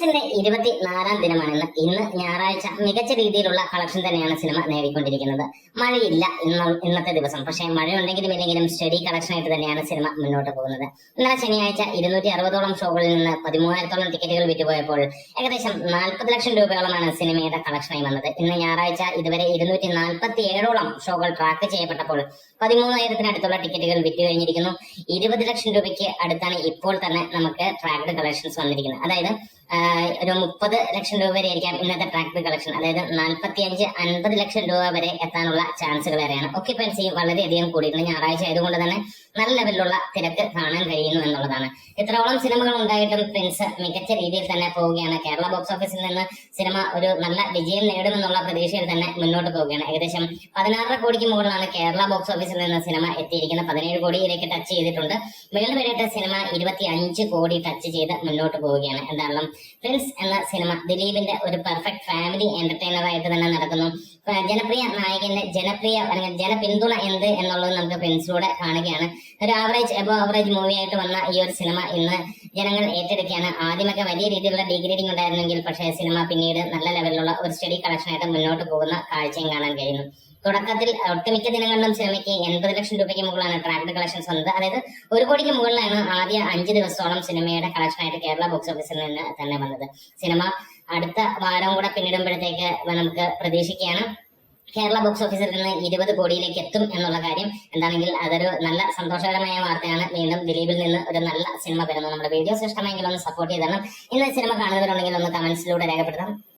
റിലീസിന്റെ 24-ാം ദിനമാണ് ഇന്ന് ഞായറാഴ്ച. മികച്ച രീതിയിലുള്ള കളക്ഷൻ തന്നെയാണ് സിനിമ നേടിക്കൊണ്ടിരിക്കുന്നത്. മഴയില്ല ഇന്നത്തെ ദിവസം, പക്ഷേ മഴയുണ്ടെങ്കിലും ഇല്ലെങ്കിലും സ്റ്റഡി കളക്ഷൻ ആയിട്ട് തന്നെയാണ് സിനിമ മുന്നോട്ട് പോകുന്നത്. ഇന്നലെ ശനിയാഴ്ച 260ഓളം ഷോകളിൽ നിന്ന് 13,000ഓളം ടിക്കറ്റുകൾ വിറ്റുപോയപ്പോൾ ഏകദേശം 40 ലക്ഷം രൂപയോളമാണ് സിനിമയുടെ കളക്ഷനായി വന്നത്. ഇന്ന് ഞായറാഴ്ച ഇതുവരെ 247ഓളം ഷോകൾ ട്രാക്ക് ചെയ്യപ്പെട്ടപ്പോൾ 13,000-നടുത്തുള്ള ടിക്കറ്റുകൾ വിറ്റ് കഴിഞ്ഞിരിക്കുന്നു. 20 ലക്ഷം രൂപയ്ക്ക് അടുത്താണ് ഇപ്പോൾ തന്നെ നമുക്ക് ട്രാക്ഡ് കളക്ഷൻസ് വന്നിരിക്കുന്നത്. അതായത് ഒരു 30 ലക്ഷം രൂപ വരെ ആയിരിക്കാം ഇന്നത്തെ ട്രാക്ഡ് കളക്ഷൻ. അതായത് 45-50 ലക്ഷം രൂപ വരെ എത്താനുള്ള ചാൻസുകൾ ഏറെയാണ്. ഒക്യുപ്പൻസി വളരെയധികം കൂടിയിട്ടുണ്ട്. ഞായറാഴ്ച ആയതുകൊണ്ട് തന്നെ നല്ല ലെവലിലുള്ള തിരക്ക് കാണാൻ കഴിയുന്നു എന്നുള്ളതാണ്. ഇത്രയോളം സിനിമകൾ ഉണ്ടായിട്ടും പ്രിൻസ് മികച്ച രീതിയിൽ തന്നെ പോവുകയാണ്. കേരള ബോക്സ് ഓഫീസിൽ നിന്ന് സിനിമ ഒരു നല്ല വിജയം നേടുമെന്നുള്ള പ്രതീക്ഷയിൽ തന്നെ മുന്നോട്ട് പോവുകയാണ്. ഏകദേശം 16 കോടിക്ക് മുകളിലാണ് കേരള ബോക്സ് ഓഫീസിൽ നിന്ന് സിനിമ എത്തിയിരിക്കുന്നത്. 17 കോടിയിലേക്ക് ടച്ച് ചെയ്തിട്ടുണ്ട്. വേൾഡ് വരെയായിട്ട് സിനിമ 25 കോടി ടച്ച് ചെയ്ത് മുന്നോട്ട് പോവുകയാണ്. എന്തായാലും പ്രിൻസ് എന്ന സിനിമ ദിലീപിന്റെ ഒരു പെർഫെക്റ്റ് ഫാമിലി എന്റർടൈനർ ആയിട്ട് തന്നെ നടക്കുന്നു. ജനപ്രിയ നായകന്റെ ജനപ്രിയ അല്ലെങ്കിൽ ജനപിന്തുണ എന്ത് എന്നുള്ളത് നമുക്ക് പ്രിൻസിലൂടെ കാണുകയാണ്. ഒരു എബോ ആവറേജ് മൂവി ആയിട്ട് വന്ന ഈ ഒരു സിനിമ ഇന്ന് ജനങ്ങൾ ഏറ്റെടുക്കുകയാണ്. ആദ്യമൊക്കെ വലിയ രീതിയിലുള്ള ഡിഗ്രേഡിംഗ് ഉണ്ടായിരുന്നെങ്കിൽ പക്ഷേ സിനിമ പിന്നീട് നല്ല ലെവലിലുള്ള ഒരു സ്റ്റഡി കളക്ഷനായിട്ട് മുന്നോട്ട് പോകുന്ന കാഴ്ചയും കാണാൻ കഴിയുന്നു. തുടക്കത്തിൽ ഒട്ടുമിക്ക ദിനങ്ങളിലും സിനിമയ്ക്ക് 80 ലക്ഷം രൂപയ്ക്ക് മുകളിലാണ് ട്രാക്ഡ് കളക്ഷൻസ് വന്നത്. അതായത് 1 കോടിക്ക് മുകളിലാണ് ആദ്യ 5 ദിവസത്തോളം സിനിമയുടെ കളക്ഷനായിട്ട് കേരള ബോക്സ് ഓഫീസിൽ നിന്ന് തന്നെ വന്നത്. സിനിമ അടുത്ത വാരം കൂടെ പിന്നിടുമ്പോഴത്തേക്ക് നമുക്ക് പ്രതീക്ഷിക്കുകയാണ് കേരള ബോക്സ് ഓഫീസിൽ നിന്ന് 20 കോടിയിലേക്ക് എത്തും എന്നുള്ള കാര്യം. എന്താണെങ്കിൽ അതൊരു നല്ല സന്തോഷകരമായ വാർത്തയാണ്. വീണ്ടും ദിലീപിൽ നിന്ന് ഒരു നല്ല സിനിമ വരുന്നു. നമ്മുടെ വീഡിയോസ് ഇഷ്ടമെങ്കിൽ ഒന്ന് സപ്പോർട്ട് ചെയ്തരണം. ഇന്ന് സിനിമ കാണുന്നവരുണ്ടെങ്കിൽ ഒന്ന് കമന്റ്സിലൂടെ രേഖപ്പെടുത്താം.